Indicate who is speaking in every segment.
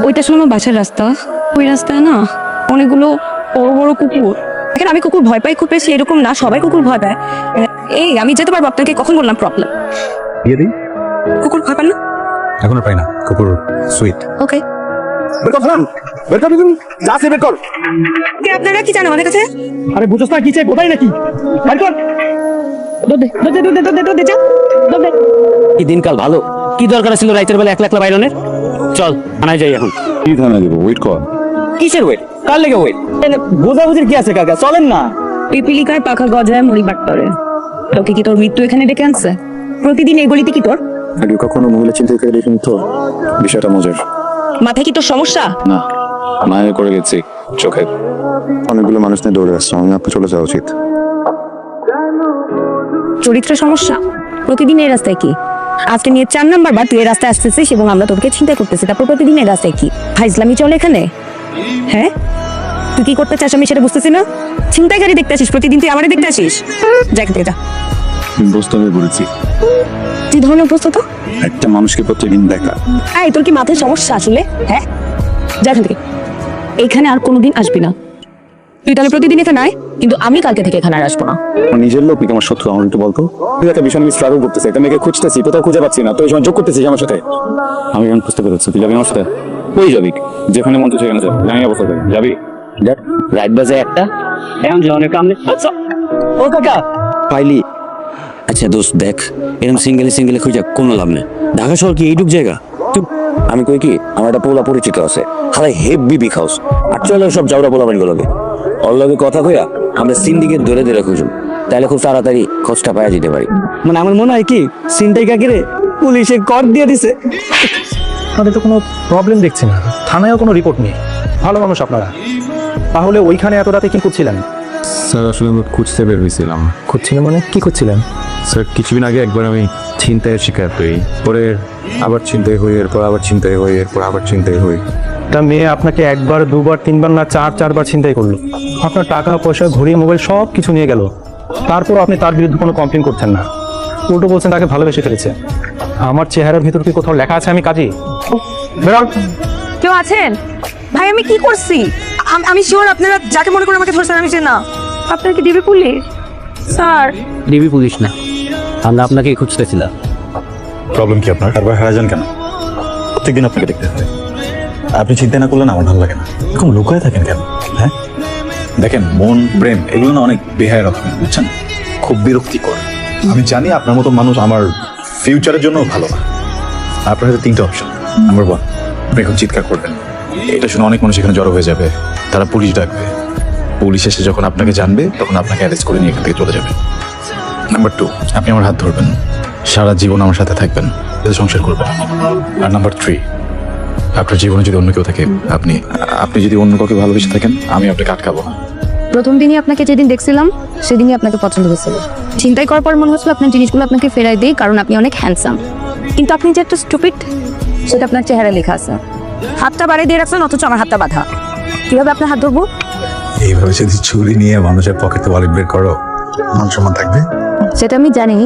Speaker 1: ওইটা শুনো আমার বাসার রাস্তা। ওই রাস্তায় না অনেকগুলো বড় বড় কুকুর। এখন আমি কুকুর ভয় পাই খুব বেশি এরকম না, সবাই কুকুর ভয় পায়। এই আমি যেতে পারবো, আপনাকে কখন বললাম প্রবলেম?
Speaker 2: দিয়ে দিই।
Speaker 1: কুকুর ভয় পান না?
Speaker 2: এখনো পাই না, কুকুর সুইট।
Speaker 1: ওকে। আপনারা কি জানেন আমাদের কাছে?
Speaker 3: আরে বুঝছ না কি চাই কোথায় নাকি? বের কর।
Speaker 4: কি দিনকাল ভালো, কি দরকার ছিল রাইতের বেলা একলা একলা বাইরনের? চল থানায় যাই এখন।
Speaker 2: কি থানায় দেবো? ওয়েট কর।
Speaker 4: কিসের ওয়েট? কার লেগে ওয়েট? বোঝাবুঝির কি আছে কাকা, চলেন না।
Speaker 1: পিপিলিকার পাখা গজায় মুড়ি বাট করে। তোকে কি তোর মৃত্যু এখানে ডেকে আনছে? প্রতিদিন এই গলিতে কি তোর?
Speaker 2: আগে কখনো মহিলা চিন্তা করে দেখিনি তো, বিষয়টা মজার।
Speaker 1: মাথায় কি তোর সমস্যা?
Speaker 2: না, মায়ের করে গেছি চোখে। অনেকগুলো মানুষ নিয়ে দৌড়ে আসছে, আমি আপনি চলে যাওয়া উচিত।
Speaker 1: চরিত্রের সমস্যা? প্রতিদিন এই রাস্তায় কি? আজকে নিয়ে 4 নাম্বার বার তুই এই রাস্তায় আসতেছিস এবং আমরা তোকে চিন্তা করতেছি, তারপর প্রতিদিন এই রাস্তায় কি ফাইজলামি চলে এখানে? হ্যাঁ, তুই কি করতে চাস আমি সেটা বুঝতেছি না। চিন্তাকারী দেখতে আসিস প্রতিদিন, তুই আমারে দেখতে আসিস। যা এখান থেকে যা।
Speaker 2: বুঝতে হয়ে পড়েছি,
Speaker 1: কি ধরনের প্রশ্ন তো?
Speaker 2: একটা মানুষকে প্রত্যেকদিন দেখা।
Speaker 1: এই তোর কি মাথায় সমস্যা আসলে? হ্যাঁ, যা এখান থেকে। এখানে আর কোনোদিন আসবি না। তুই তাহলে প্রতিদিন এখানে আয়, কিন্তু আমি কালকে থেকে এখানে আর আসবো না।
Speaker 2: আমার নিজের লোক নাকি আমার শত্রু? আমার একটু বলতো। তুই একটা বিষয় আমি স্ট্রাগল করতেছি, একটা মেয়েকে খুঁজতেছি, কোথাও খুঁজে পাচ্ছি না, তো এই সময় যোগ করতেছিস আমার সাথে। আমি এখন খুঁজতে পেরেছি, তুই যাবি আমার সাথে? কই যাবি? যেখানে মন চায় সেখানে যাবি, জানি অবস্থা যাবি।
Speaker 4: দেখ রাইট বাজে একটা, এখন যে অনেক কাম নেই। আচ্ছা ও কাকা পাইলি? আচ্ছা দোস্ত দেখ, এরকম সিঙ্গেলে খুঁজে কোনো লাভ নেই। ঢাকা শহর কি এইটুক জায়গা?
Speaker 5: আমি কই কি আমার একটা পোলা পরিচিত আছে, হালাই হেভি বিগ হাউস। আর চলে সব জাউরা পোলা বাড়ি গুলোকে ওর লগে কথা কইয়া আমরা সিন্ডিকেট ধরে ধরে খুঁজুন, তাহলে খুব তাড়াতাড়ি খোঁজটা পাওয়া যেতে পারি।
Speaker 4: মানে আমার মনে হয় কি সিনটাই কাকিরে পুলিশে কর দিয়ে দিছে।
Speaker 3: আপনাদের তো কোনো প্রবলেম দেখছি না, থানায়ও কোনো রিপোর্ট নেই, ভালো মানুষ আপনারা। তাহলে ওইখানে এত রাতে কি করছিলেন?
Speaker 2: স্যার আসলে আমরা খুঁজতে বের হয়েছিলাম।
Speaker 3: খুঁজছিলেন মানে কি করছিলেন?
Speaker 2: স্যার কিছুদিন আগে একবার আমি ছিনতাইয়ের শিকার হই, পরে আবার ছিনতাই হই, এরপর আবার ছিনতাই হই, এরপর আবার ছিনতাই হই।
Speaker 3: একটা মেয়ে আপনাকে একবার দুবার তিনবার না চারবার ছিনতাই করলো, আপনার টাকা পয়সা ঘড়ি মোবাইল সব কিছু নিয়ে গেল, তারপর আপনি তার বিরুদ্ধে কোনো কমপ্লেন করছেন না, উল্টো বলছেন তাকে ভালোবেসে ফেলেছে। আমার চেহারার ভিতর কি কোথাও লেখা আছে আমি কাজী? বেরোন।
Speaker 1: কেউ আছেন? ভাই আমি কি করছি? আমি শিওর আপনারা যাকে মনে করে আমাকে ধরছেন আমি যে না। আপনার কি DB police? Sir
Speaker 4: DB police না, আমরা আপনাকে খুঁজতেছিলাম।
Speaker 2: প্রবলেম কি আপনার? বারবার হারা যান কেন? প্রত্যেকদিন আপনাকে দেখতে হয়, আপনি চিন্তা না করলেন আমার ভালো লাগে না। এরকম লুকায় থাকেন কেন? হ্যাঁ দেখেন, মন প্রেম এগুলো না অনেক বেহায় রকম, বুঝছেন? খুব বিরক্তিকর। আমি জানি আপনার মতো মানুষ আমার ফিউচারের জন্য ভালো না। আপনার হাতে 3টা অপশন। নাম্বার 1, আপনি এখন চিৎকার করবেন, এটা শুনে অনেক মানুষ এখানে জড়ো হয়ে যাবে, তারা পুলিশ ডাকবে। পুলিশ এসে যখন আপনাকে জানবে তখন আপনাকে অ্যারেস্ট করে নিয়ে এখান থেকে চলে যাবে। নাম্বার 2, আপনি আমার হাত ধরবেন, সারা জীবন আমার সাথে থাকবেন, সংসার করবেন। আর নাম্বার 3, আপনার জীবনে যদি অন্য কেউ থাকে, আপনি যদি অন্য কাউকে ভালোবেসে থাকেন, আমি আপনাকে আটকাবো না।
Speaker 1: প্রথম দিনই আপনাকে যেদিন দেখছিলাম সেদিনই আপনাকে পছন্দ হয়েছিল। চিন্তাই করার পর মনে হচ্ছিল আপনার জিনিসগুলো আপনাকে ফেরাই দিই, কারণ আপনি অনেক হ্যান্ডসাম। কিন্তু আপনি যে একটা স্টুপিড সেটা আপনার চেহারা লেখা আছে। হাতটা বাড়িয়ে দিয়ে রাখছেন অথচ আমার হাতটা বাঁধা। কিভাবে আপনার হাত ধরবো?
Speaker 2: এইভাবে যদি ছুরি নিয়ে মানুষের পকেটে ওয়ালেট বের করো, মান সম্মান থাকবে?
Speaker 1: সেটা আমি জানি,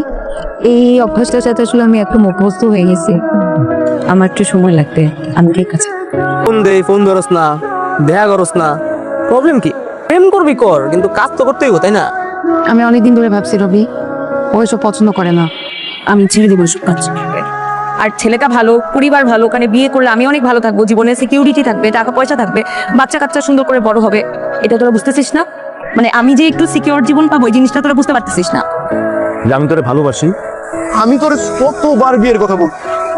Speaker 1: এই অভ্যাসটার সাথে আসলে আমি একদম অভ্যস্ত হয়ে গেছি। আমার একটু সময় লাগবে। আমি ঠিক আছে?
Speaker 4: ফোন ধরস না, দেখা করস না, প্রবলেম কি? প্রেম করবি কর, কিন্তু কাজ তো করতেই হবে, তাই না?
Speaker 1: আমি অনেকদিন ধরে ভাবছি রবি ও এসব পছন্দ করে না, আমি ছেড়ে দেবো এসব কাজ। আর ছেলেটা ভালো, পরিবার ভালো, ওখানে বিয়ে করলে আমি অনেক ভালো থাকবো, জীবনে সিকিউরিটি থাকবে, টাকা পয়সা থাকবে, বাচ্চা কাচ্চা সুন্দর করে বড় হবে। এটা তোরা বুঝতেছিস না? মানে আমি যে একটু সিকিউর জীবন পাবো এই জিনিসটা তোরা বুঝতে পারতেছিস না।
Speaker 3: আমি তোরে ভালোবাসি, আমি তোরে কতবার বিয়ের কথা বল।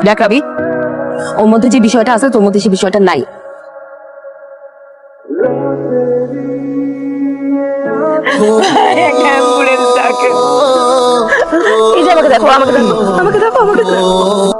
Speaker 1: দেখ রবি, ওর মধ্যে যে বিষয়টা আছে তোর মধ্যে সেই বিষয়টা নাই। এই যে আমাকে দেখো, আমাকে দেখো, আমাকে দেখো, আমাকে দেখো।